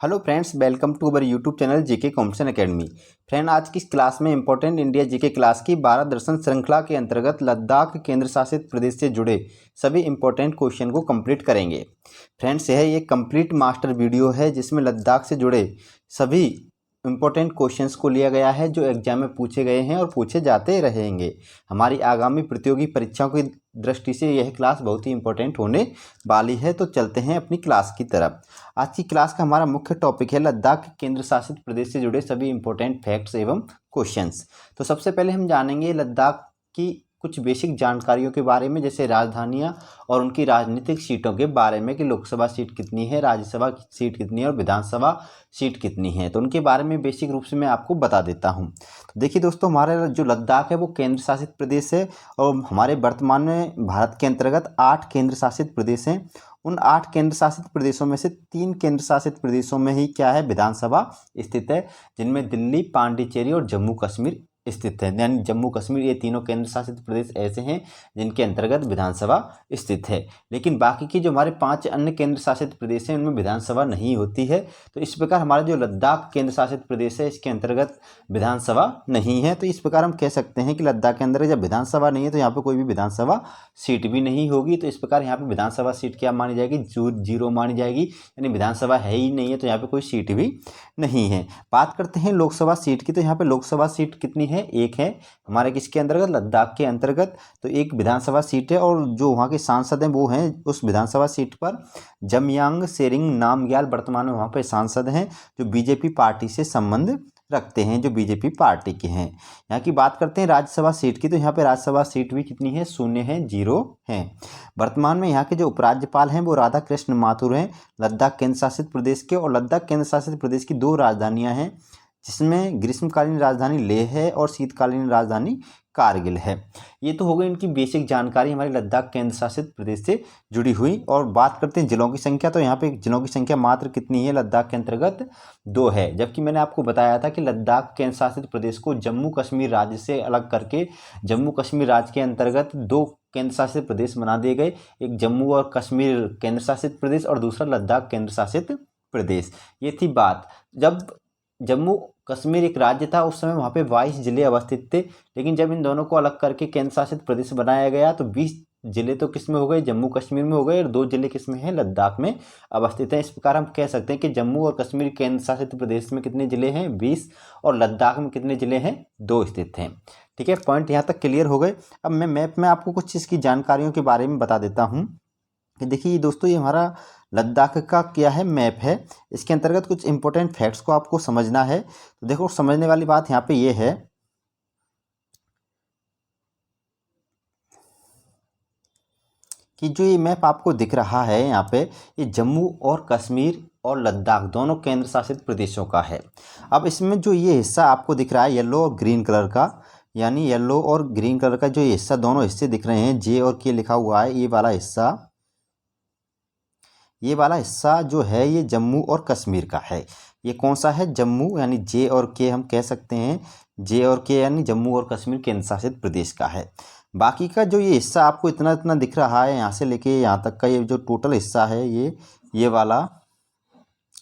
Hello friends, welcome to our YouTube channel GK competition academy. Friend, आज की इस class में इंपॉर्टेंट इंडिया जीके क्लास की 12 दर्शन श्रृंखला के अंतर्गत लद्दाख केंद्र शासित प्रदेश से जुड़े सभी इंपॉर्टेंट क्वेश्चन को कंप्लीट करेंगे। फ्रेंड्स, यह एक कंप्लीट मास्टर वीडियो है जिसमें लद्दाख से जुड़े सभी इंपॉर्टेंट क्वेश्चंस को लिया गया है जो एग्जाम में पूछे गए हैं और पूछे जाते रहेंगे। हमारी आगामी प्रतियोगी परीक्षाओं की दृष्टि से यह क्लास बहुत ही इंपॉर्टेंट होने वाली है। तो चलते हैं अपनी क्लास की तरफ। आज की क्लास का हमारा मुख्य टॉपिक है लद्दाख केंद्र शासित प्रदेश से जुड़े सभी इंपॉर्टेंट फैक्ट्स एवं क्वेश्चंस। तो सबसे पहले हम जानेंगे लद्दाख की कुछ बेसिक जानकारियों के बारे में, जैसे राजधानियां और उनकी राजनीतिक सीटों के बारे में कि लोकसभा सीट कितनी है, राज्यसभा सीट कितनी है और विधानसभा सीट कितनी है। तो उनके बारे में बेसिक रूप से मैं आपको बता देता हूं। तो देखिए दोस्तों, हमारा जो लद्दाख है वो केंद्र शासित प्रदेश है और हमारे वर्तमान में भारत के अंतर्गत 8 केंद्र शासित प्रदेश हैं। उन 8 केंद्र शासित प्रदेशों में से 3 केंद्र शासित प्रदेशों में ही क्या है, विधानसभा स्थित है, जिनमें दिल्ली, पांडिचेरी और जम्मू कश्मीर स्थित है। यानी जम्मू कश्मीर, ये तीनों केंद्र शासित प्रदेश ऐसे हैं जिनके अंतर्गत विधानसभा स्थित है। लेकिन बाकी की जो हमारे 5 अन्य केंद्र शासित प्रदेश हैं उनमें विधानसभा नहीं होती है। तो इस प्रकार हमारा जो लद्दाख केंद्र शासित प्रदेश है इसके अंतर्गत विधानसभा नहीं है। तो इस प्रकार हम कह सकते हैं कि लद्दाख के अंदर जब विधानसभा नहीं है तो यहाँ पर कोई भी विधानसभा सीट भी नहीं होगी। तो इस प्रकार यहाँ पर विधानसभा सीट क्या मानी जाएगी, जीरो मानी जाएगी, यानी विधानसभा है ही नहीं है, तो यहाँ पर कोई सीट भी नहीं है। बात करते हैं लोकसभा सीट की। तो यहाँ पे लोकसभा सीट कितनी है, एक है हमारे किसके अंतर्गत, लद्दाख के अंतर्गत। तो एक विधानसभा सीट है और जो वहाँ के सांसद हैं वो हैं उस विधानसभा सीट पर जमयांग सेरिंग नामग्याल वर्तमान में वहाँ पे सांसद हैं जो बीजेपी पार्टी से संबंध रखते हैं, जो बीजेपी पार्टी के हैं। यहाँ की बात करते हैं राज्यसभा सीट की। तो यहाँ पे राज्यसभा सीट भी कितनी है, 0 है, 0 है। वर्तमान में यहाँ के जो उपराज्यपाल हैं वो राधा कृष्ण माथुर हैं लद्दाख केंद्र शासित प्रदेश के। और लद्दाख केंद्र शासित प्रदेश की 2 राजधानियाँ हैं जिसमें ग्रीष्मकालीन राजधानी लेह है और शीतकालीन राजधानी कारगिल है। ये तो हो गई इनकी बेसिक जानकारी हमारे लद्दाख केंद्र शासित प्रदेश से जुड़ी हुई। और बात करते हैं जिलों की संख्या। तो यहाँ पे जिलों की संख्या मात्र कितनी है, लद्दाख के अंतर्गत 2 है। जबकि मैंने आपको बताया था कि लद्दाख केंद्र शासित प्रदेश को जम्मू कश्मीर राज्य से अलग करके जम्मू कश्मीर राज्य के अंतर्गत 2 केंद्र शासित प्रदेश बना दिए गए, एक जम्मू और कश्मीर केंद्र शासित प्रदेश और दूसरा लद्दाख केंद्र शासित प्रदेश। ये थी बात। जब जम्मू कश्मीर एक राज्य था उस समय वहाँ पे 22 जिले अवस्थित थे, लेकिन जब इन दोनों को अलग करके केंद्र शासित प्रदेश बनाया गया तो 20 जिले तो किस में हो गए, जम्मू कश्मीर में हो गए, और 2 जिले किस में हैं, लद्दाख में अवस्थित हैं। इस प्रकार हम कह सकते हैं कि जम्मू और कश्मीर केंद्र शासित प्रदेश में कितने जिले हैं, 20, और लद्दाख में कितने जिले हैं, 2 स्थित हैं। ठीक है, पॉइंट यहाँ तक क्लियर हो गए। अब मैं मैप में आपको कुछ इसकी जानकारियों के बारे में बता देता हूँ कि देखिए दोस्तों, ये हमारा लद्दाख का क्या है, मैप है। इसके अंतर्गत कुछ इंपॉर्टेंट फैक्ट्स को आपको समझना है। तो देखो, समझने वाली बात यहाँ पे ये है कि जो ये मैप आपको दिख रहा है यहाँ पे, ये जम्मू और कश्मीर और लद्दाख दोनों केंद्र शासित प्रदेशों का है। अब इसमें जो ये हिस्सा आपको दिख रहा है येलो और ग्रीन कलर का, यानी येलो और ग्रीन कलर का जो ये हिस्सा, दोनों हिस्से दिख रहे हैं, जे और के लिखा हुआ है, ये वाला हिस्सा जो है ये जम्मू और कश्मीर का है। ये कौन सा है, जम्मू, यानी जे और के हम कह सकते हैं, जे और के यानी जम्मू और कश्मीर केंद्र शासित प्रदेश का है। बाकी का जो ये हिस्सा आपको इतना इतना दिख रहा है यहाँ से लेके यहाँ तक का, ये जो टोटल हिस्सा है ये वाला,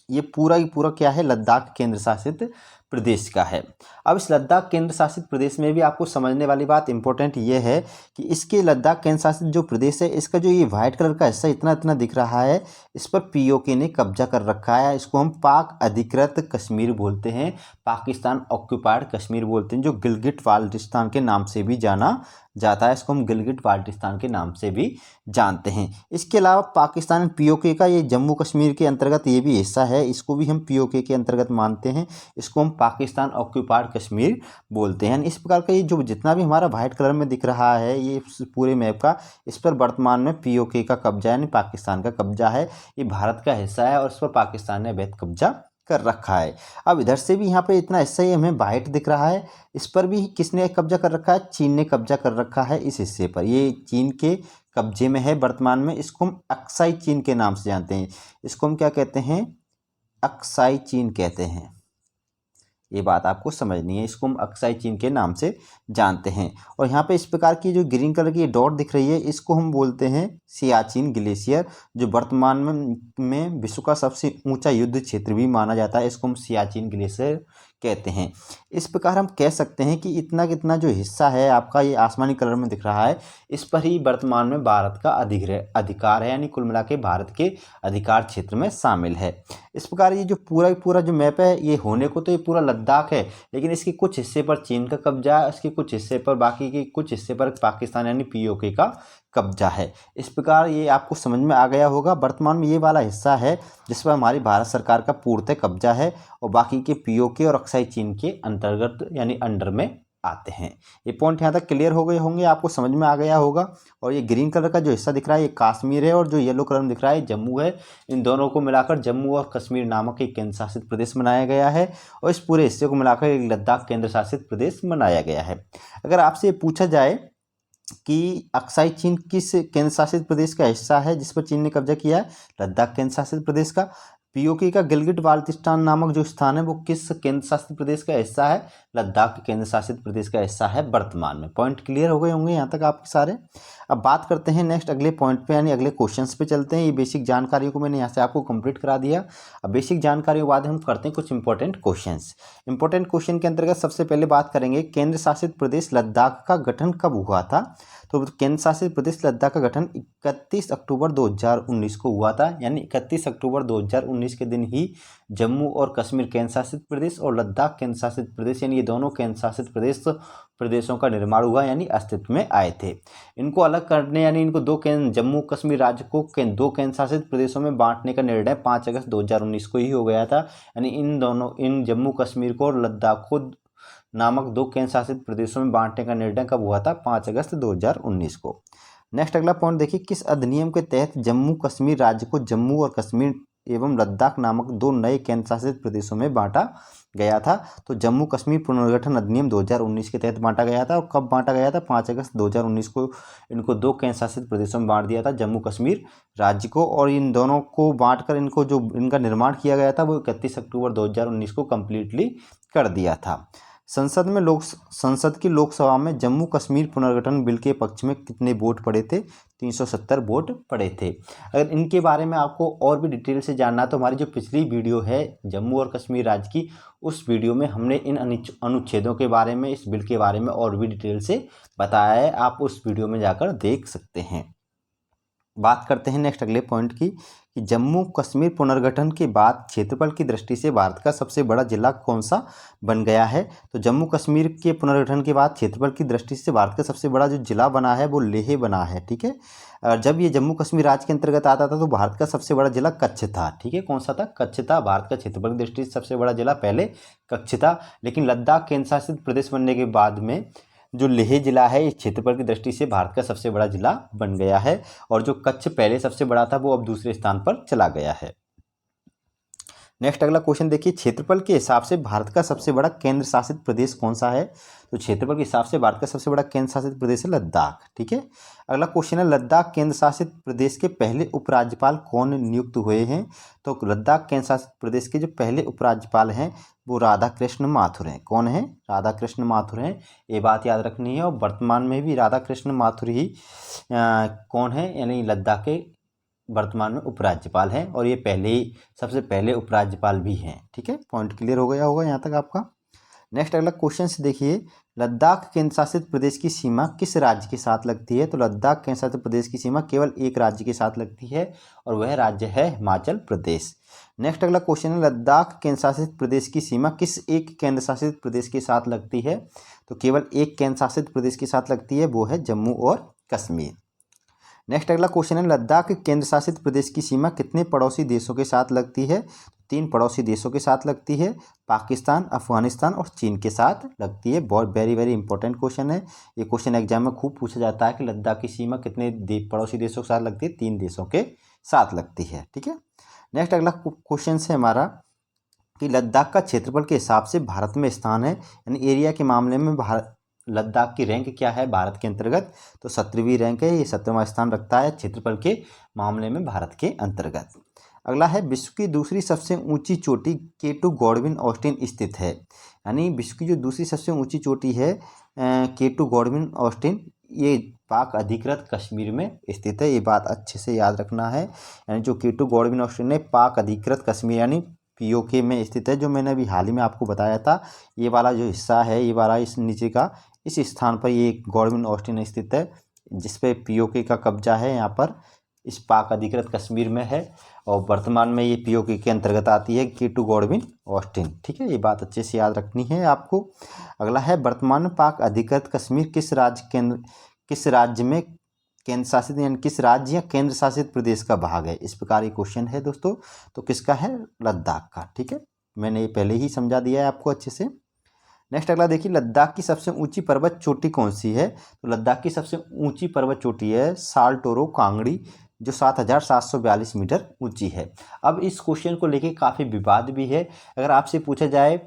ये पूरा ही पूरा क्या है, लद्दाख केंद्र शासित प्रदेश का है। अब इस लद्दाख केंद्र शासित प्रदेश में भी आपको समझने वाली बात इंपॉर्टेंट ये है कि इसके लद्दाख केंद्र शासित जो प्रदेश है इसका जो ये वाइट कलर का हिस्सा इतना इतना दिख रहा है, इस पर पीओके ने कब्जा कर रखा है। इसको हम पाक अधिकृत कश्मीर बोलते हैं, पाकिस्तान ऑक्यूपाइड कश्मीर बोलते हैं, जो गिलगिट बाल्टिस्तान के नाम से भी जाना जाता है। इसको हम गिलगिट बाल्टिस्तान के नाम से भी जानते हैं। इसके अलावा पाकिस्तान पीओके का ये जम्मू कश्मीर के अंतर्गत ये भी हिस्सा है, इसको भी हम पीओके के अंतर्गत मानते हैं। इसको हम पाकिस्तान ऑक्यूपाइड कश्मीर बोलते हैं। इस प्रकार का ये जो जितना भी हमारा वाइट कलर में दिख रहा है ये पूरे मैप का, इस पर वर्तमान में पीओके का कब्जा यानी पाकिस्तान का कब्जा है। ये भारत का हिस्सा है और इस पर पाकिस्तान ने अवैध कब्जा कर रखा है। अब इधर से भी यहाँ पे इतना हिस्सा ही हमें वाइट दिख रहा है, इस पर भी किसने कब्जा कर रखा है, चीन ने कब्जा कर रखा है इस हिस्से पर। ये चीन के कब्जे में है वर्तमान में। इसको हम अक्साई चीन के नाम से जानते हैं। इसको हम क्या कहते हैं, अक्साई चीन कहते हैं। ये बात आपको समझनी है। इसको हम अक्साई चीन के नाम से जानते हैं। और यहाँ पे इस प्रकार की जो ग्रीन कलर की डॉट दिख रही है, इसको हम बोलते हैं सियाचिन ग्लेशियर, जो वर्तमान में विश्व का सबसे ऊंचा युद्ध क्षेत्र भी माना जाता है। इसको हम सियाचिन ग्लेशियर कहते हैं। इस प्रकार हम कह सकते हैं कि इतना कितना जो हिस्सा है आपका ये आसमानी कलर में दिख रहा है, इस पर ही वर्तमान में भारत का अधिकार है, यानी कुल मिला के भारत के अधिकार क्षेत्र में शामिल है। इस प्रकार ये जो पूरा जो मैप है, ये होने को तो ये पूरा लद्दाख है, लेकिन इसके कुछ हिस्से पर चीन का कब्जा है, इसके कुछ हिस्से पर, बाकी के कुछ हिस्से पर पाकिस्तान यानी पीओके का कब्जा है। इस प्रकार ये आपको समझ में आ गया होगा। वर्तमान में ये वाला हिस्सा है जिस पर हमारी भारत सरकार का पूर्णतः कब्जा है, और बाकी के पीओके और अक्साई चीन के अंतर्गत यानी अंडर में आते हैं। ये पॉइंट यहाँ तक क्लियर हो गए होंगे, आपको समझ में आ गया होगा। और ये ग्रीन कलर का जो हिस्सा दिख रहा है ये कश्मीर है, और जो येलो कलर में दिख रहा है जम्मू है। इन दोनों को मिलाकर जम्मू और कश्मीर नामक एक केंद्र शासित प्रदेश बनाया गया है, और इस पूरे हिस्से को मिलाकर एक लद्दाख केंद्र शासित प्रदेश बनाया गया है। अगर आपसे पूछा जाए कि अक्साई चीन किस केंद्र शासित प्रदेश का हिस्सा है जिस पर चीन ने कब्जा किया है, लद्दाख केंद्र शासित प्रदेश का। पीओके का गिलगिट बाल्टिस्तान नामक जो स्थान है वो किस केंद्र शासित प्रदेश का हिस्सा है, लद्दाख केंद्र शासित प्रदेश का हिस्सा है वर्तमान में। पॉइंट क्लियर हो गए होंगे यहाँ तक आपके सारे। अब बात करते हैं नेक्स्ट अगले पॉइंट पे, यानी अगले क्वेश्चंस पे चलते हैं। ये बेसिक जानकारियों को मैंने यहाँ से आपको कंप्लीट करा दिया। अब बेसिक जानकारियों के बाद हम करते हैं कुछ इंपॉर्टेंट क्वेश्चंस। इंपॉर्टेंट क्वेश्चन के अंतर्गत सबसे पहले बात करेंगे केंद्र शासित प्रदेश लद्दाख का गठन कब हुआ था। तो केंद्र शासित प्रदेश लद्दाख का गठन 31 अक्टूबर 2019 को हुआ था, यानी 31 अक्टूबर 2019 के दिन ही जम्मू और कश्मीर केंद्र शासित प्रदेश और लद्दाख केंद्र शासित प्रदेश, यानी ये दोनों केंद्र शासित प्रदेशों का निर्माण हुआ, यानी अस्तित्व में आए थे। इनको अलग करने, यानी इनको जम्मू कश्मीर राज्य को दो केंद्र शासित प्रदेशों में बांटने का निर्णय 5 अगस्त 2019 को ही हो गया था। यानी इन जम्मू कश्मीर को और लद्दाख को नामक दो केंद्र शासित प्रदेशों में बांटने का निर्णय कब हुआ था, 5 अगस्त 2019 को। नेक्स्ट अगला पॉइंट देखिए, किस अधिनियम के तहत जम्मू कश्मीर राज्य को जम्मू और कश्मीर एवं लद्दाख नामक दो नए केंद्र शासित प्रदेशों में बांटा गया था। तो जम्मू कश्मीर पुनर्गठन अधिनियम 2019 के तहत बांटा गया था। और कब बांटा गया था, 5 अगस्त 2019 को इनको दो केंद्र शासित प्रदेशों में बांट दिया था, जम्मू कश्मीर राज्य को। और इन दोनों को बांटकर इनको जो इनका निर्माण किया गया था वो 31 अक्टूबर 2019 को कम्प्लीटली कर दिया था। संसद की लोकसभा में जम्मू कश्मीर पुनर्गठन बिल के पक्ष में कितने वोट पड़े थे, 370 वोट पड़े थे। अगर इनके बारे में आपको और भी डिटेल से जानना है तो हमारी जो पिछली वीडियो है जम्मू और कश्मीर राज्य की, उस वीडियो में हमने इन अनुच्छेदों के बारे में, इस बिल के बारे में और भी डिटेल से बताया है, आप उस वीडियो में जाकर देख सकते हैं। बात करते हैं नेक्स्ट अगले पॉइंट की, कि जम्मू कश्मीर पुनर्गठन के बाद क्षेत्रफल की दृष्टि से भारत का सबसे बड़ा जिला कौन सा बन गया है। तो जम्मू कश्मीर के पुनर्गठन के बाद क्षेत्रफल की दृष्टि से भारत का सबसे बड़ा जो जिला बना है वो लेह बना है, ठीक है। और जब ये जम्मू कश्मीर राज्य के अंतर्गत आता था तो भारत का सबसे बड़ा जिला कच्छ था, ठीक है। कौन सा था, कच्छ था। भारत का क्षेत्रफल की दृष्टि से सबसे बड़ा जिला पहले कच्छ था, लेकिन लद्दाख केंद्र शासित प्रदेश बनने के बाद में जो लेह जिला है इस क्षेत्रफल की दृष्टि से भारत का सबसे बड़ा जिला बन गया है, और जो कच्छ पहले सबसे बड़ा था वो अब दूसरे स्थान पर चला गया है। नेक्स्ट अगला क्वेश्चन देखिए, क्षेत्रफल के हिसाब से भारत का सबसे बड़ा केंद्र शासित प्रदेश कौन सा है। तो क्षेत्रफल के हिसाब से भारत का सबसे बड़ा केंद्र शासित प्रदेश है लद्दाख, ठीक है। अगला क्वेश्चन है, लद्दाख केंद्र शासित प्रदेश के पहले उपराज्यपाल कौन नियुक्त हुए हैं। तो लद्दाख केंद्र शासित प्रदेश के जो पहले उपराज्यपाल हैं वो राधा कृष्ण माथुर हैं। कौन है, राधा कृष्ण माथुर हैं, ये बात याद रखनी है। और वर्तमान में भी राधा कृष्ण माथुर ही कौन है, यानी लद्दाख के वर्तमान में उपराज्यपाल हैं, और ये सबसे पहले उपराज्यपाल भी हैं, ठीक है। पॉइंट क्लियर हो गया होगा यहाँ तक आपका। नेक्स्ट अगला क्वेश्चन से देखिए, लद्दाख केंद्र शासित प्रदेश की सीमा किस राज्य के साथ लगती है। तो लद्दाख केंद्र शासित प्रदेश की सीमा केवल एक राज्य के साथ लगती है, और वह राज्य है हिमाचल प्रदेश। नेक्स्ट अगला क्वेश्चन है, लद्दाख केंद्र शासित प्रदेश की सीमा किस एक केंद्र शासित प्रदेश के साथ लगती है। तो केवल एक केंद्र शासित प्रदेश के साथ लगती है, वो है जम्मू और कश्मीर। नेक्स्ट अगला क्वेश्चन है, लद्दाख केंद्र शासित प्रदेश की सीमा कितने पड़ोसी देशों के साथ लगती है। 3 पड़ोसी देशों के साथ लगती है, पाकिस्तान, अफगानिस्तान और चीन के साथ लगती है। बहुत वेरी इंपॉर्टेंट क्वेश्चन है, ये क्वेश्चन एग्जाम में खूब पूछा जाता है कि लद्दाख की सीमा कितने पड़ोसी देशों के साथ लगती है, 3 देशों के साथ लगती है, ठीक है। नेक्स्ट अगला क्वेश्चन है हमारा कि लद्दाख का क्षेत्रफल के हिसाब से भारत में स्थान है, यानी एरिया के मामले में लद्दाख की रैंक क्या है भारत के अंतर्गत। तो 17वीं रैंक है, ये 17वां स्थान रखता है क्षेत्रफल के मामले में भारत के अंतर्गत। अगला है, विश्व की दूसरी सबसे ऊंची चोटी K2 गॉडविन ऑस्टिन स्थित है, यानी विश्व की जो दूसरी सबसे ऊंची चोटी है K2 गॉडविन ऑस्टिन, ये पाक अधिकृत कश्मीर में स्थित है। ये बात अच्छे से याद रखना है। यानी जो K2 गॉडविन ऑस्टिन है पाक अधिकृत कश्मीर यानी POK में स्थित है। जो मैंने अभी हाल ही में आपको बताया था, ये वाला जो हिस्सा है, ये वाला इस नीचे का इस स्थान पर ये गॉडविन ऑस्टिन स्थित है, जिस पे POK का कब्जा है यहाँ पर इस पाक अधिकृत कश्मीर में है। और वर्तमान में ये POK के अंतर्गत आती है K2 गॉडविन ऑस्टिन। ठीक है, ये बात अच्छे से याद रखनी है आपको। अगला है वर्तमान में पाक अधिकृत कश्मीर किस राज्य में केंद्र शासित यानी किस राज्य या केंद्र शासित प्रदेश का भाग है। इस प्रकार ये क्वेश्चन है दोस्तों। तो किसका है? लद्दाख का। ठीक है, मैंने ये पहले ही समझा दिया है आपको अच्छे से। नेक्स्ट अगला देखिए, लद्दाख की सबसे ऊंची पर्वत चोटी कौन सी है? तो लद्दाख की सबसे ऊंची पर्वत चोटी है सालटोरो कांगड़ी, जो 7,742 मीटर ऊंची है। अब इस क्वेश्चन को लेके काफ़ी विवाद भी है। अगर आपसे पूछा जाए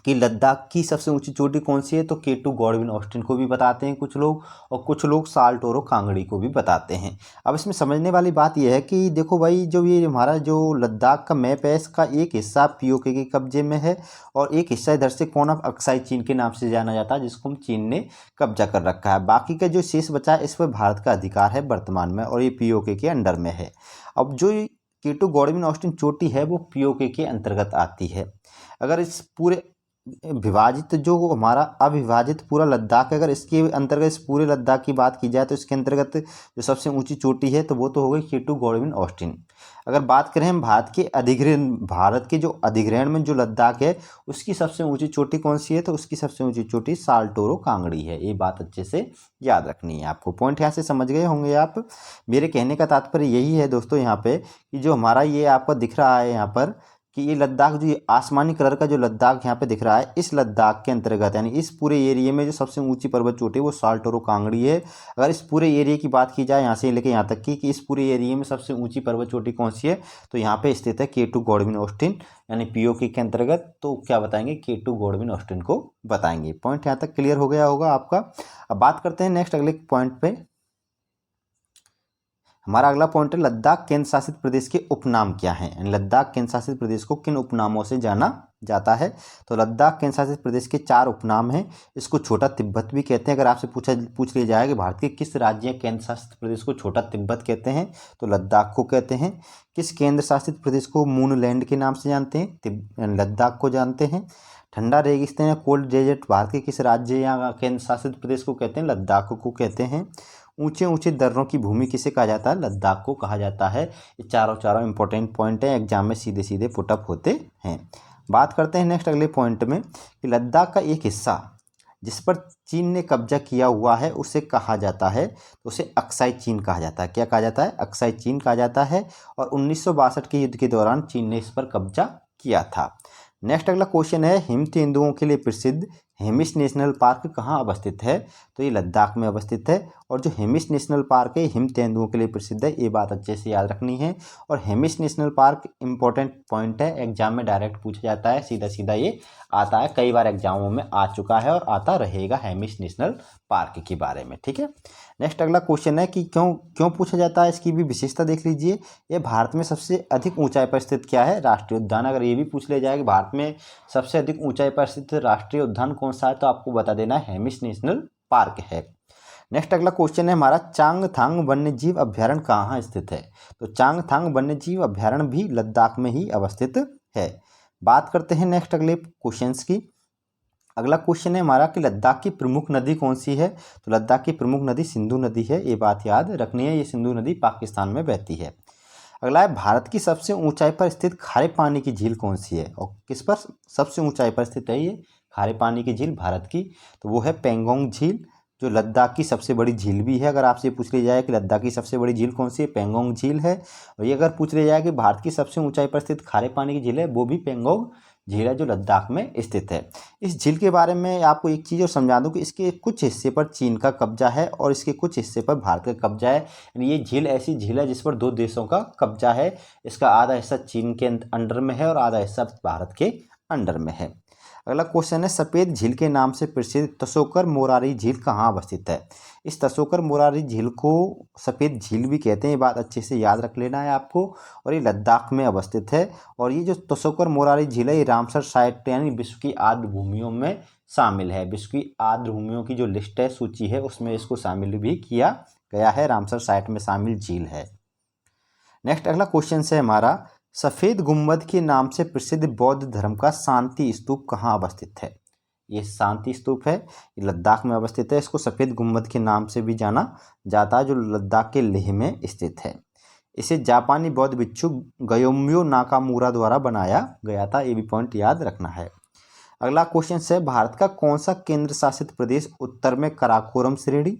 कि लद्दाख की सबसे ऊंची चोटी कौन सी है, तो K2 गॉडविन ऑस्टिन को भी बताते हैं कुछ लोग, और कुछ लोग सालटोरो कांगड़ी को भी बताते हैं। अब इसमें समझने वाली बात यह है कि देखो भाई, जो ये हमारा जो लद्दाख का मैप है, इसका एक हिस्सा POK के कब्जे में है और एक हिस्सा इधर से कोन ऑफ अक्साई चीन के नाम से जाना जाता है, जिसको हम चीन ने कब्जा कर रखा है। बाकी का जो शेष बचा है, इस पर भारत का अधिकार है वर्तमान में, और ये POK के अंडर में है। अब जो K2 गॉडविन ऑस्टिन चोटी है वो POK के अंतर्गत आती है। अगर इस पूरे विभाजित जो हमारा अविभाजित पूरा लद्दाख है, अगर इसके अंतर्गत इस पूरे लद्दाख की बात की जाए, तो इसके अंतर्गत जो सबसे ऊंची चोटी है तो वो तो हो गई K2 गॉडविन ऑस्टिन। अगर बात करें हम भारत के जो अधिग्रहण में जो लद्दाख है, उसकी सबसे ऊंची चोटी कौन सी है? तो उसकी सबसे ऊंची चोटी सालटोरो कांगड़ी है। ये बात अच्छे से याद रखनी है आपको। पॉइंट यहाँ से समझ गए होंगे आप। मेरे कहने का तात्पर्य यही है दोस्तों यहाँ पे, कि जो हमारा ये आपको दिख रहा है यहाँ पर, कि ये लद्दाख जो ये आसमानी कलर का जो लद्दाख यहाँ पे दिख रहा है, इस लद्दाख के अंतर्गत यानी इस पूरे एरिया में जो सबसे ऊंची पर्वत चोटी है वो सालटोरो कांगड़ी है। अगर इस पूरे एरिया की बात की जाए, यहाँ से लेकर यहाँ तक की, कि इस पूरे एरिया में सबसे ऊंची पर्वत चोटी कौन सी है, तो यहाँ पे स्थित है K2 गॉडविन ऑस्टिन यानी POK के अंतर्गत। तो क्या बताएंगे? K2 गॉडविन ऑस्टिन को बताएंगे। पॉइंट यहाँ तक क्लियर हो गया होगा आपका। अब बात करते हैं नेक्स्ट अगले पॉइंट पे। हमारा अगला पॉइंट है, लद्दाख केंद्र शासित प्रदेश के उपनाम क्या हैं? लद्दाख केंद्र शासित प्रदेश को किन उपनामों से जाना जाता है? तो लद्दाख केंद्र शासित प्रदेश के 4 उपनाम हैं। इसको छोटा तिब्बत भी कहते हैं। अगर आपसे पूछ लिया जाए कि भारत के किस राज्य या केंद्र शासित प्रदेश को छोटा तिब्बत कहते हैं, तो लद्दाख को कहते हैं। किस केंद्र शासित प्रदेश को मून लैंड के नाम से जानते हैं? लद्दाख को जानते हैं। ठंडा रेगिस्तान या कोल्ड डेजर्ट भारत के किस राज्य या केंद्र शासित प्रदेश को कहते हैं? लद्दाख को कहते हैं। ऊंचे ऊंचे दर्रों की भूमि किसे कहा जाता है? लद्दाख को कहा जाता है। ये चारों इंपॉर्टेंट पॉइंट हैं, एग्जाम में सीधे सीधे पुटअप होते हैं। बात करते हैं नेक्स्ट अगले पॉइंट में, कि लद्दाख का एक हिस्सा जिस पर चीन ने कब्जा किया हुआ है उसे कहा जाता है, तो उसे अक्साई चीन कहा जाता है। क्या कहा जाता है? अक्साई चीन कहा जाता है। और 1962 के युद्ध के दौरान चीन ने इस पर कब्जा किया था। नेक्स्ट अगला क्वेश्चन है, हिम तेंदुओं के लिए प्रसिद्ध हेमिस नेशनल पार्क कहाँ अवस्थित है? तो ये लद्दाख में अवस्थित है। और जो हेमिस नेशनल पार्क है हिम तेंदुओं के लिए प्रसिद्ध है, ये बात अच्छे से याद रखनी है। और Hemis national park important point है, एग्जाम में डायरेक्ट पूछा जाता है, सीधा सीधा ये आता है, कई बार एग्जामों में आ चुका है और आता रहेगा हेमिस नेशनल पार्क के बारे में। ठीक है, नेक्स्ट अगला क्वेश्चन है कि क्यों पूछा जाता है, इसकी भी विशेषता देख लीजिए। ये भारत में सबसे अधिक ऊंचाई पर स्थित क्या है? राष्ट्रीय उद्यान। अगर ये भी पूछ लिया जाए कि भारत में सबसे अधिक ऊंचाई पर स्थित राष्ट्रीय उद्यान कौन सा है, तो आपको बता देना है हेमिस नेशनल पार्क है। नेक्स्ट अगला क्वेश्चन है हमारा, चांगथांग वन्यजीव अभ्यारण्य कहाँ स्थित है? तो चांगथांग वन्यजीव अभ्यारण्य भी लद्दाख में ही अवस्थित है। बात करते हैं नेक्स्ट अगले क्वेश्चंस की। अगला क्वेश्चन है हमारा कि लद्दाख की प्रमुख नदी कौन सी है? तो लद्दाख की प्रमुख नदी सिंधु नदी है। ये बात याद रखनी है, ये सिंधु नदी पाकिस्तान में बहती है। अगला है, भारत की सबसे ऊंचाई पर स्थित खारे पानी की झील कौन सी है? और किस पर सबसे ऊंचाई पर स्थित है ये खारे पानी की झील भारत की? तो वो है पेंगोंग झील, जो लद्दाख की सबसे बड़ी झील भी है। अगर आपसे पूछ लिया जाए कि लद्दाख की सबसे बड़ी झील कौन सी है, पेंगोंग झील है। और ये अगर पूछ लिया जाए कि भारत की सबसे ऊंचाई पर स्थित खारे पानी की झील है, वो भी पेंगोंग झील है, जो लद्दाख में स्थित है। इस झील के बारे में आपको एक चीज़ और समझा दूं कि इसके कुछ हिस्से पर चीन का कब्जा है और इसके कुछ हिस्से पर भारत का कब्जा है। यानी ये झील ऐसी झील है जिस पर 2 देशों का कब्जा है। इसका आधा हिस्सा चीन के अंडर में है और आधा हिस्सा भारत के अंडर में है। अगला क्वेश्चन है, सफ़ेद झील के नाम से प्रसिद्ध तसोकर मोरारी झील कहाँ अवस्थित है? इस तसोकर मोरारी झील को सफ़ेद झील भी कहते हैं, ये बात अच्छे से याद रख लेना है आपको। और ये लद्दाख में अवस्थित है। और ये जो तसोकर मोरारी झील है ये रामसर साइट यानी विश्व की आर्द्र भूमियों में शामिल है। विश्व की आर्द्र भूमियों की जो लिस्ट है, सूची है, उसमें इसको शामिल भी किया गया है। रामसर साइट में शामिल झील है। नेक्स्ट अगला क्वेश्चन है हमारा, सफ़ेद गुंबद के नाम से प्रसिद्ध बौद्ध धर्म का शांति स्तूप कहाँ अवस्थित है? ये शांति स्तूप है, ये लद्दाख में अवस्थित है। इसको सफ़ेद गुंबद के नाम से भी जाना जाता है, जो लद्दाख के लेह में स्थित है। इसे जापानी बौद्ध भिक्षु गयोम्यो नाकामूरा द्वारा बनाया गया था, ये भी पॉइंट याद रखना है। अगला क्वेश्चन है, भारत का कौन सा केंद्र शासित प्रदेश उत्तर में कराकोरम श्रेणी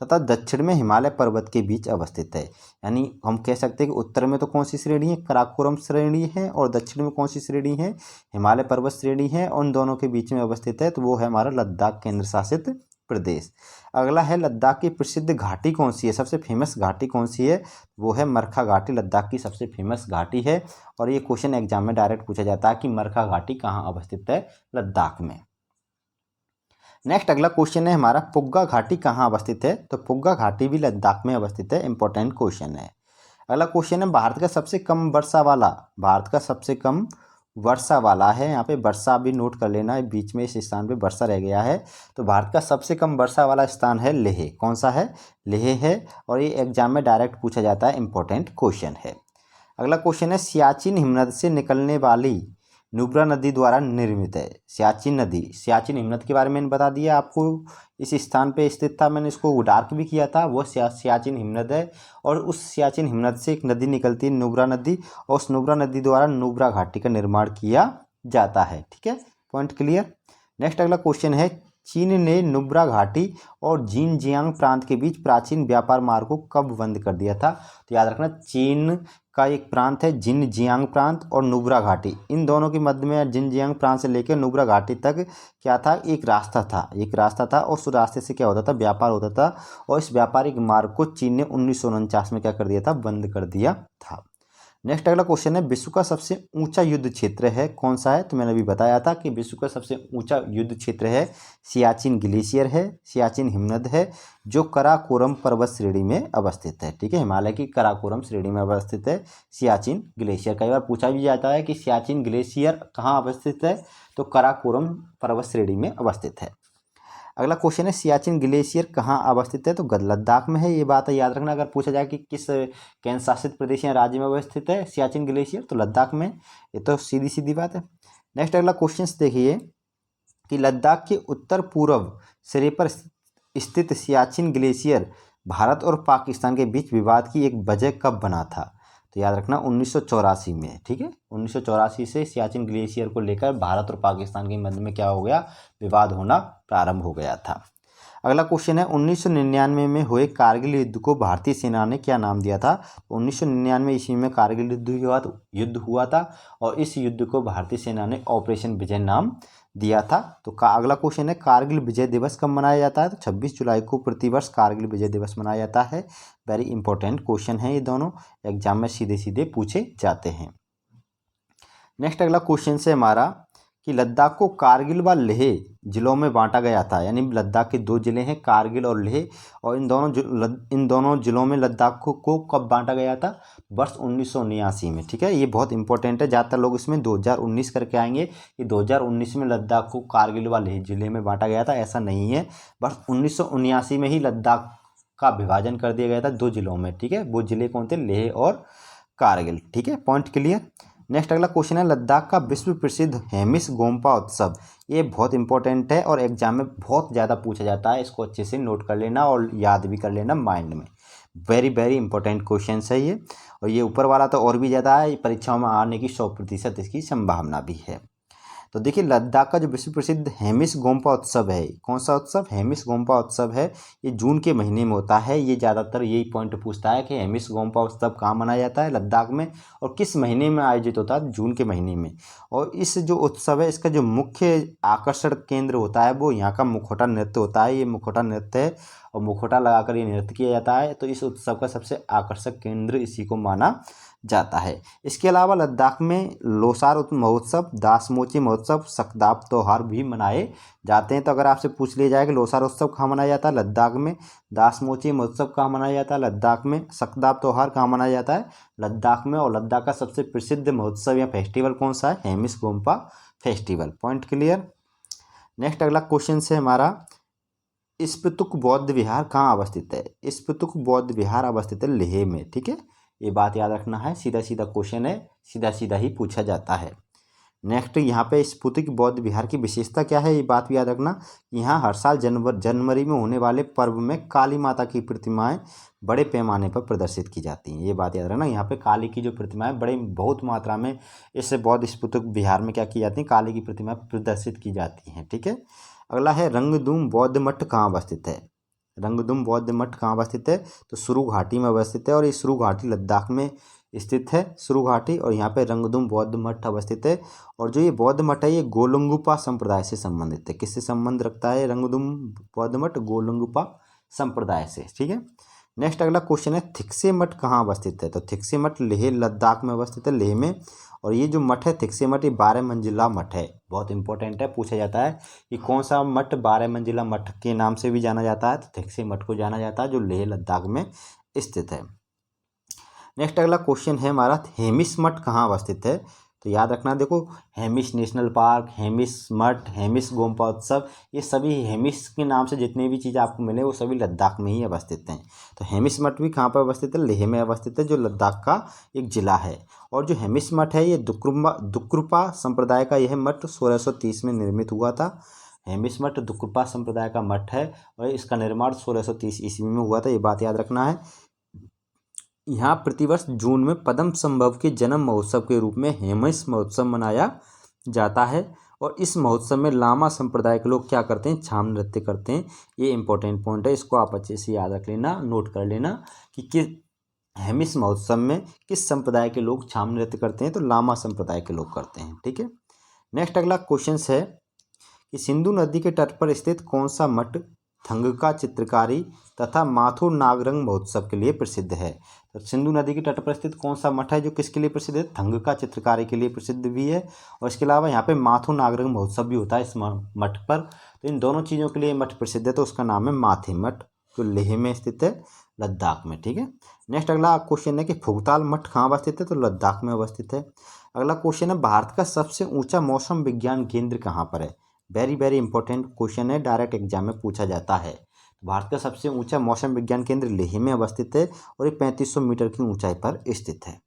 तथा दक्षिण में हिमालय पर्वत के बीच अवस्थित है? यानी हम कह सकते हैं कि उत्तर में तो कौन सी श्रेणी है? कराकोरम श्रेणी है। और दक्षिण में कौन सी श्रेणी है? हिमालय पर्वत श्रेणी है। और उन दोनों के बीच में अवस्थित है, तो वो है हमारा लद्दाख केंद्र शासित प्रदेश। अगला है, लद्दाख की प्रसिद्ध घाटी कौन सी है? सबसे फेमस घाटी कौन सी है? वो है मरखा घाटी, लद्दाख की सबसे फेमस घाटी है। और ये क्वेश्चन एग्जाम में डायरेक्ट पूछा जाता है कि मरखा घाटी कहाँ अवस्थित है? लद्दाख में। नेक्स्ट अगला क्वेश्चन है हमारा, पुग्गा घाटी कहाँ अवस्थित है? तो पुग्गा घाटी भी लद्दाख में अवस्थित है। इंपॉर्टेंट क्वेश्चन है। अगला क्वेश्चन है, भारत का सबसे कम वर्षा वाला है, यहाँ पे वर्षा भी नोट कर लेना है, बीच में इस स्थान पे वर्षा रह गया है। तो भारत का सबसे कम वर्षा वाला स्थान है लेह। कौन सा है? लेह है। और ये एग्जाम में डायरेक्ट पूछा जाता है, इंपॉर्टेंट क्वेश्चन है। अगला क्वेश्चन है, सियाचिन हिमनद से निकलने वाली नुब्रा नदी द्वारा निर्मित है। सियाचिन नदी, सियाचिन हिमनद के बारे में बता दिया आपको, इस स्थान पे स्थित था, मैंने इसको डार्क भी किया था, वो सियाचिन हिमनद है। और उस सियाचिन हिमनद से एक नदी निकलती है, नुब्रा नदी, और उस नुब्रा नदी द्वारा नुब्रा घाटी का निर्माण किया जाता है। ठीक है, पॉइंट क्लियर। नेक्स्ट अगला क्वेश्चन है, चीन ने नुब्रा घाटी और जिनजियांग प्रांत के बीच प्राचीन व्यापार मार्ग को कब बंद कर दिया था? तो याद रखना, चीन का एक प्रांत है जिनजियांग प्रांत और नुब्रा घाटी, इन दोनों के मध्य में जिनजियांग प्रांत से लेकर नुब्रा घाटी तक क्या था? एक रास्ता था। और उस रास्ते से क्या होता था? व्यापार होता था। और इस व्यापारिक मार्ग को चीन ने 1949 में क्या कर दिया था? बंद कर दिया था। नेक्स्ट अगला क्वेश्चन है, विश्व का सबसे ऊंचा युद्ध क्षेत्र है कौन सा है? तो मैंने अभी बताया था कि विश्व का सबसे ऊंचा युद्ध क्षेत्र है सियाचिन ग्लेशियर है, सियाचिन हिमनद है, जो कराकोरम पर्वत श्रेणी में अवस्थित है। ठीक है, हिमालय की कराकोरम श्रेणी में अवस्थित है सियाचिन ग्लेशियर। कई बार पूछा भी जाता है कि सियाचिन ग्लेशियर कहाँ अवस्थित है? तो कराकोरम पर्वत श्रेणी में अवस्थित है। अगला क्वेश्चन है, सियाचिन ग्लेशियर कहाँ अवस्थित है? तो लद्दाख में है। ये बात है याद रखना, अगर पूछा जाए कि किस केंद्र शासित प्रदेश या राज्य में अवस्थित है सियाचिन ग्लेशियर, तो लद्दाख में। ये तो सीधी सीधी बात है। नेक्स्ट अगला क्वेश्चन देखिए कि लद्दाख के उत्तर पूर्व सिरे पर स्थित सियाचिन ग्लेशियर भारत और पाकिस्तान के बीच विवाद की एक वजह कब बना था? तो याद रखना 1984 में। ठीक है, 1984 से सियाचिन ग्लेशियर को लेकर भारत और पाकिस्तान के मध्य में क्या हो गया? विवाद होना प्रारंभ हो गया था। अगला क्वेश्चन है, 1999 में हुए कारगिल युद्ध को भारतीय सेना ने क्या नाम दिया था? 1999 ईस्वी में कारगिल युद्ध हुआ था और इस युद्ध को भारतीय सेना ने ऑपरेशन विजय नाम दिया था। तो अगला क्वेश्चन है, कारगिल विजय दिवस कब मनाया जाता है? तो 26 जुलाई को प्रतिवर्ष कारगिल विजय दिवस मनाया जाता है। वेरी इंपॉर्टेंट क्वेश्चन है, ये दोनों एग्जाम में सीधे सीधे पूछे जाते हैं। नेक्स्ट अगला क्वेश्चन से हमारा कि लद्दाख को कारगिल व लेह जिलों में बांटा गया था। यानी लद्दाख के दो जिले हैं, कारगिल और लेह, और इन दोनों जिलों में लद्दाख को कब बांटा गया था? वर्ष 1979 में। ठीक है, ये बहुत इंपॉर्टेंट है, ज़्यादातर लोग इसमें 2019 करके आएंगे कि 2019 में लद्दाख को कारगिल व लेह जिले में बांटा गया था। ऐसा नहीं है, वर्ष 1979 में ही लद्दाख का विभाजन कर दिया गया था दो जिलों में। ठीक है, वो जिले कौन थे? लेह और कारगिल। ठीक है, पॉइंट क्लियर। नेक्स्ट अगला क्वेश्चन है, लद्दाख का विश्व प्रसिद्ध हेमिस गोम्पा उत्सव, ये बहुत इंपॉर्टेंट है और एग्जाम में बहुत ज़्यादा पूछा जाता है। इसको अच्छे से नोट कर लेना और याद भी कर लेना माइंड में। वेरी वेरी इंपॉर्टेंट क्वेश्चन है ये। और ये ऊपर वाला तो और भी ज़्यादा है, परीक्षाओं में आने की 100% इसकी संभावना भी है। तो देखिए, लद्दाख का जो विश्व प्रसिद्ध हेमिस गोम्पा उत्सव है, कौन सा उत्सव? हेमिस गोम्पा उत्सव है, ये जून के महीने में होता है। ये ज़्यादातर यही पॉइंट पूछता है कि हेमिस गोम्पा उत्सव कहाँ मनाया जाता है? लद्दाख में। और किस महीने में आयोजित होता है? जून के महीने में। और इस जो उत्सव है, इसका जो मुख्य आकर्षण केंद्र होता है वो यहाँ का मुखौटा नृत्य होता है। ये मुखौटा नृत्य है और मुखौटा लगाकर ये नृत्य किया जाता है। तो इस उत्सव का सबसे आकर्षक केंद्र इसी को माना जाता है। इसके अलावा लद्दाख में लोसार महोत्सव, दासमोची महोत्सव, सकदाब त्योहार भी मनाए जाते हैं। तो अगर आपसे पूछ लिया जाए कि लोसार उत्सव कहाँ मनाया जाता है, लद्दाख में, दासमोची महोत्सव कहाँ मनाया जाता है, लद्दाख में, सकदाब त्योहार कहाँ मनाया जाता है, लद्दाख में, और लद्दाख का सबसे प्रसिद्ध महोत्सव या फेस्टिवल कौन सा है, हेमिस गोम्पा फेस्टिवल। Point clear. नेक्स्ट अगला क्वेश्चन है हमारा, स्पितुक बौद्ध विहार कहाँ अवस्थित है। स्पितुक बौद्ध विहार अवस्थित है लेह में। ठीक है, ये बात याद रखना है, सीधा सीधा क्वेश्चन है, सीधा सीधा ही पूछा जाता है। नेक्स्ट यहाँ पे स्पुतिक बौद्ध विहार की विशेषता क्या है, ये बात भी याद रखना। यहाँ हर साल जनवरी में होने वाले पर्व में काली माता की प्रतिमाएं बड़े पैमाने पर प्रदर्शित की जाती हैं। ये बात याद रखना, यहाँ पे काली की जो प्रतिमाएं बहुत मात्रा में इस बौद्ध स्पुतिक विहार में क्या की जाती हैं, काली की प्रतिमाएं प्रदर्शित की जाती हैं। ठीक है, अगला है रंगदूम बौद्ध मठ कहाँ अवस्थित है। रंगदूम बौद्ध मठ कहाँ अवस्थित है, तो सुरु घाटी में अवस्थित है, और ये सुरु घाटी लद्दाख में स्थित है, सुरु घाटी, और यहाँ पे रंगदूम बौद्ध मठ अवस्थित है। और जो ये बौद्ध मठ है ये गोलंगुपा संप्रदाय से संबंधित है। किससे संबंध रखता है रंगदूम बौद्ध मठ, गोलंगुपा संप्रदाय से। ठीक है, नेक्स्ट अगला क्वेश्चन है, थिक्से मठ कहाँ अवस्थित है। तो थिक्से मठ लेह लद्दाख में अवस्थित है, लेह में। और ये जो मठ है थिक्से मठ, ये 12 मंजिला मठ है, बहुत इंपॉर्टेंट है, पूछा जाता है कि कौन सा मठ 12 मंजिला मठ के नाम से भी जाना जाता है। तो थिक्से मठ को जाना जाता है, जो लेह लद्दाख में स्थित है। नेक्स्ट अगला क्वेश्चन है हमारा, हेमिस मठ कहाँ अवस्थित है। तो याद रखना, देखो हेमिस नेशनल पार्क, हेमिस मठ, हेमिस गोम्पा उत्सव, ये सभी हेमिस के नाम से जितनी भी चीज़ें आपको मिले वो सभी लद्दाख में ही अवस्थित हैं। तो हेमिस मठ भी कहाँ पर अवस्थित है, लेह में अवस्थित है, जो लद्दाख का एक जिला है। और जो हेमिस मठ है ये दुक्रुपा संप्रदाय का यह मठ 1630 में निर्मित हुआ था। हेमिस मठ दुक्रुपा संप्रदाय का मठ है, और इसका निर्माण 1630 ईस्वी में हुआ था, ये बात याद रखना है। यहाँ प्रतिवर्ष जून में पद्म संभव के जन्म महोत्सव के रूप में हेमिस महोत्सव मनाया जाता है। और इस महोत्सव में लामा संप्रदाय के लोग क्या करते हैं, छाम नृत्य करते हैं। ये इंपॉर्टेंट पॉइंट है, इसको आप अच्छे से याद रख लेना, नोट कर लेना कि किस हेमिस महोत्सव में किस संप्रदाय के लोग छाम नृत्य करते हैं, तो लामा संप्रदाय के लोग करते हैं। ठीक है, नेक्स्ट अगला क्वेश्चन है कि सिंधु नदी के तट पर स्थित कौन सा मठ थंगका चित्रकारी तथा माथुर नागरंग महोत्सव के लिए प्रसिद्ध है। तो सिंधु नदी के तट पर स्थित कौन सा मठ है जो किसके लिए प्रसिद्ध है, थंगका चित्रकारी के लिए प्रसिद्ध भी है। और इसके अलावा यहाँ पे माथुर नागरंग महोत्सव भी होता है इस मठ पर। तो इन दोनों चीज़ों के लिए मठ प्रसिद्ध है, तो उसका नाम है माथे मठ, जो लेह में स्थित है, लद्दाख में। ठीक है, नेक्स्ट अगला क्वेश्चन है कि फुगताल मठ कहाँ अवस्थित है, तो लद्दाख में अवस्थित है। अगला क्वेश्चन है, भारत का सबसे ऊंचा मौसम विज्ञान केंद्र कहाँ पर है। वेरी वेरी इंपॉर्टेंट क्वेश्चन है, डायरेक्ट एग्जाम में पूछा जाता है। भारत का सबसे ऊंचा मौसम विज्ञान केंद्र लेह में अवस्थित है, और ये 3500 मीटर की ऊंचाई पर स्थित है।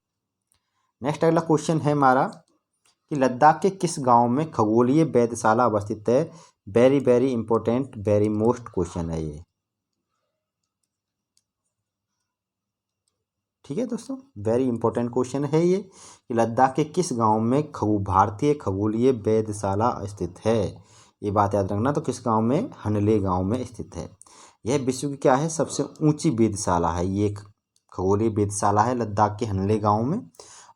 नेक्स्ट अगला क्वेश्चन है हमारा कि लद्दाख के किस गांव में खगोलीय वेधशाला अवस्थित है। Very very important, very most question है ये। ठीक है दोस्तों, वेरी इंपॉर्टेंट क्वेश्चन है ये कि लद्दाख के किस गांव में भारतीय खगोलीय वेधशाला स्थित है। ये बात याद रखना, तो किस गांव में, हनले गांव में स्थित है। यह विश्व की क्या है, सबसे ऊंची वेधशाला है। ये एक खगोलीय वेधशाला है लद्दाख के हनले गांव में।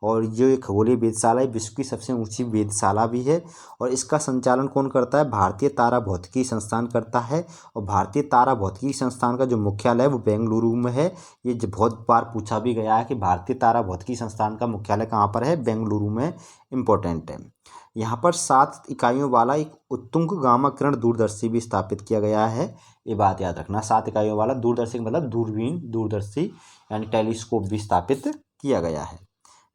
और जो ये खगोलीय वेधशाला है विश्व की सबसे ऊंची वेधशाला भी है। और इसका संचालन कौन करता है, भारतीय तारा भौतिकी संस्थान करता है। और भारतीय तारा भौतिकी संस्थान का जो मुख्यालय है वो बेंगलुरु में है। ये बहुत बार पूछा भी गया है कि भारतीय तारा भौतिकी संस्थान का मुख्यालय कहाँ पर है, बेंगलुरु में। इम्पोर्टेंट है। यहाँ पर 7 इकाइयों वाला एक उत्तुंग गामा किरण दूरदर्शी भी स्थापित किया गया है, ये बात याद रखना। 7 इकाइयों वाला दूरदर्शी मतलब दूरबीन, दूरदर्शी यानी टेलीस्कोप भी स्थापित किया गया है।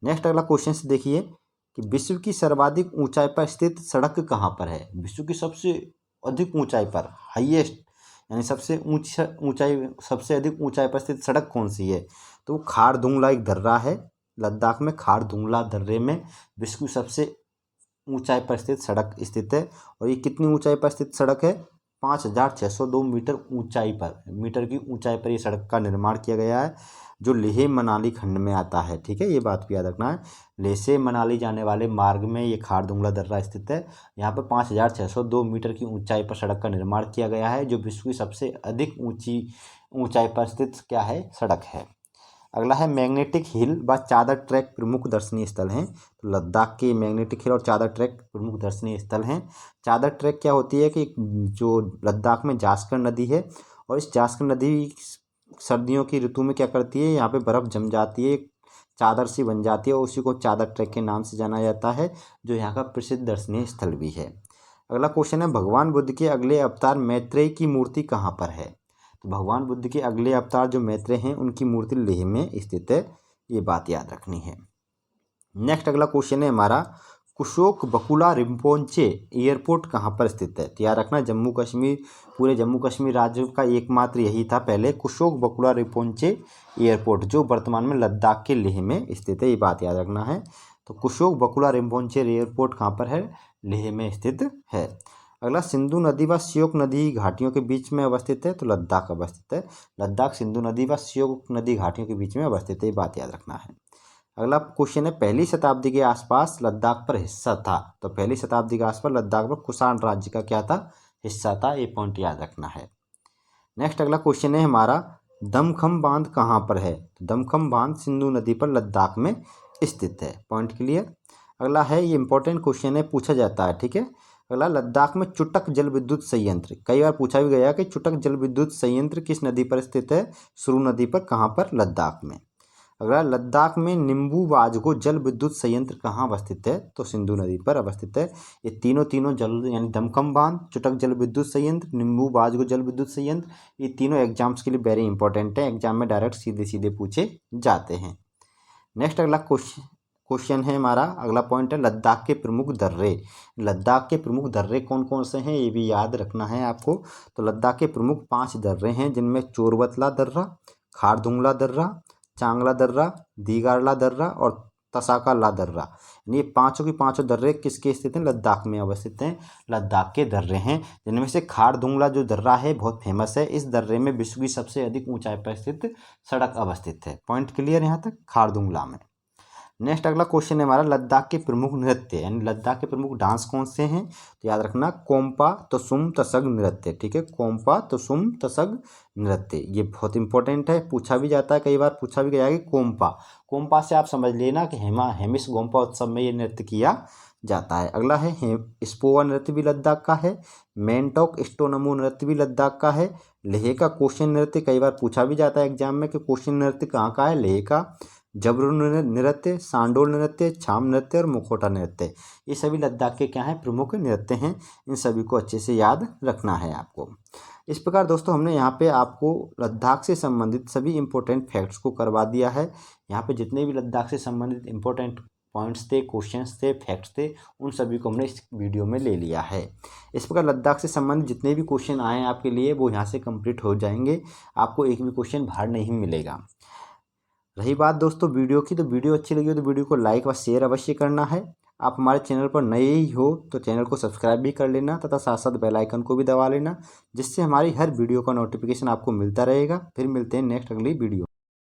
नेक्स्ट अगला क्वेश्चन से देखिए कि विश्व की सर्वाधिक ऊंचाई पर स्थित सड़क कहाँ पर है। विश्व की सबसे अधिक ऊंचाई पर, हाईएस्ट यानी सबसे ऊंचाई, सबसे अधिक ऊंचाई पर स्थित सड़क कौन सी है, तो खारदुंगला एक दर्रा है लद्दाख में। खारदुंगला दर्रे में विश्व की सबसे ऊंचाई पर स्थित सड़क स्थित है। और ये कितनी ऊंचाई पर स्थित सड़क है, 5602 मीटर ऊंचाई पर, मीटर की ऊंचाई पर ये सड़क का निर्माण किया गया है, जो लेह मनाली खंड में आता है। ठीक है, ये बात भी याद रखना है। लेह से मनाली जाने वाले मार्ग में ये खारदुंगला दर्रा स्थित है। यहाँ पर 5602 मीटर की ऊंचाई पर सड़क का निर्माण किया गया है, जो विश्व की सबसे अधिक ऊंचाई पर स्थित क्या है, सड़क है। अगला है मैग्नेटिक हिल व चादर ट्रैक प्रमुख दर्शनीय स्थल हैं। तो लद्दाख के मैग्नेटिक हिल और चादर ट्रैक प्रमुख दर्शनीय स्थल हैं। चादर ट्रैक क्या होती है कि जो लद्दाख में जास्कर नदी है, और इस जास्कर नदी सर्दियों की ऋतु में क्या करती है, यहाँ पे बर्फ़ जम जाती है, चादर सी बन जाती है, उसी को चादर ट्रैक के नाम से जाना जाता है, जो यहाँ का प्रसिद्ध दर्शनीय स्थल भी है। अगला क्वेश्चन है, भगवान बुद्ध के अगले अवतार मैत्रेय की मूर्ति कहाँ पर है? तो भगवान बुद्ध के अगले अवतार जो मैत्रेय हैं उनकी मूर्ति लेह में स्थित है, ये बात याद रखनी है। नेक्स्ट अगला क्वेश्चन है हमारा, कुशोक बकुला रिम्पोंचे एयरपोर्ट कहाँ पर स्थित है? तो याद रखना, जम्मू कश्मीर, पूरे जम्मू कश्मीर राज्य का एकमात्र यही था पहले, कुशोक बकुला रिम्पोंचे एयरपोर्ट, जो वर्तमान में लद्दाख के लेह में स्थित है, ये बात याद रखना है। तो कुशोक बकुला रिम्पोंचे एयरपोर्ट कहाँ पर है? लेह में स्थित है। अगला, सिंधु नदी व श्योक नदी घाटियों के बीच में अवस्थित है, तो लद्दाख अवस्थित है। लद्दाख सिंधु नदी व श्योक नदी घाटियों के बीच में अवस्थित है, ये बात याद रखना है। अगला क्वेश्चन है, पहली शताब्दी के आसपास लद्दाख पर हिस्सा था? तो पहली शताब्दी के आसपास लद्दाख पर कुषाण राज्य का क्या था? हिस्सा था, ये पॉइंट याद रखना है। नेक्स्ट अगला क्वेश्चन है हमारा, दमखम बांध कहाँ पर है? तो दमखम बांध सिंधु नदी पर लद्दाख में स्थित है। Point clear. अगला है, ये इंपॉर्टेंट क्वेश्चन है, पूछा जाता है, ठीक है। अगला, लद्दाख में चुटक जल विद्युत संयंत्र, कई बार पूछा भी गया कि चुटक जल विद्युत संयंत्र किस नदी पर स्थित है? सुरु नदी पर। कहाँ पर? लद्दाख में। अगला, लद्दाख में निम्बू वाजगो जल विद्युत संयंत्र कहाँ अवस्थित है? तो सिंधु नदी पर अवस्थित है। ये तीनों जल, यानी दमखम बांध, चुटक जल विद्युत संयंत्र, निम्बू वाजगो जल विद्युत संयंत्र, ये तीनों एग्जाम्स के लिए वेरी इंपॉर्टेंट है, एग्जाम में डायरेक्ट सीधे सीधे पूछे जाते हैं। नेक्स्ट अगला क्वेश्चन है हमारा, अगला पॉइंट है, लद्दाख के प्रमुख दर्रे। लद्दाख के प्रमुख दर्रे कौन कौन से हैं, ये भी याद रखना है आपको। तो लद्दाख के प्रमुख 5 दर्रे हैं, जिनमें चोरबतला दर्रा, खारदुंगला दर्रा, चांगला दर्रा, दीगारला दर्रा और तसाकाला दर्रा। ये पांचों की पांचों दर्रे किसके स्थित हैं? लद्दाख में अवस्थित हैं, लद्दाख के दर्रे हैं, जिनमें से खारदुंगला जो दर्रा है बहुत फेमस है। इस दर्रे में विश्व की सबसे अधिक ऊंचाई पर स्थित सड़क अवस्थित है। पॉइंट क्लियर यहाँ तक, खारदुंगला में। नेक्स्ट अगला क्वेश्चन है हमारा, लद्दाख के प्रमुख नृत्य, यानी लद्दाख के प्रमुख डांस कौन से हैं? तो याद रखना, कोम्पा तसुम तसग नृत्य, ठीक है, कोम्पा तसुम तसग नृत्य, ये बहुत इंपॉर्टेंट है, पूछा भी जाता है, कई बार पूछा भी गया है कि कोम्पा से आप समझ लेना कि हेमिस गोम्पा उत्सव में ये नृत्य किया जाता है। अगला है, स्पोवा नृत्य भी लद्दाख का है, मेंटोक स्टोनमू नृत्य भी लद्दाख का है, लेह का कोशिन नृत्य, कई बार पूछा भी जाता है एग्जाम में कि कोशिन नृत्य कहाँ का है? लेह का। जबरू नृत्य, सांडोल नृत्य, छाम नृत्य और मुखोटा नृत्य, ये सभी लद्दाख के क्या हैं? प्रमुख नृत्य हैं। इन सभी को अच्छे से याद रखना है आपको। इस प्रकार दोस्तों, हमने यहाँ पे आपको लद्दाख से संबंधित सभी इंपॉर्टेंट फैक्ट्स को करवा दिया है। यहाँ पे जितने भी लद्दाख से संबंधित इंपॉर्टेंट पॉइंट्स थे, क्वेश्चंस थे, फैक्ट्स थे, उन सभी को हमने इस वीडियो में ले लिया है। इस प्रकार लद्दाख से संबंधित जितने भी क्वेश्चन आए हैं आपके लिए, वो यहाँ से कंप्लीट हो जाएंगे, आपको एक भी क्वेश्चन बाहर नहीं मिलेगा। रही बात दोस्तों वीडियो की, तो वीडियो अच्छी लगी हो तो वीडियो को लाइक व शेयर अवश्य करना है। आप हमारे चैनल पर नए ही हो तो चैनल को सब्सक्राइब भी कर लेना तथा साथ साथ बेल आइकन को भी दबा लेना, जिससे हमारी हर वीडियो का नोटिफिकेशन आपको मिलता रहेगा। फिर मिलते हैं नेक्स्ट अगली वीडियो।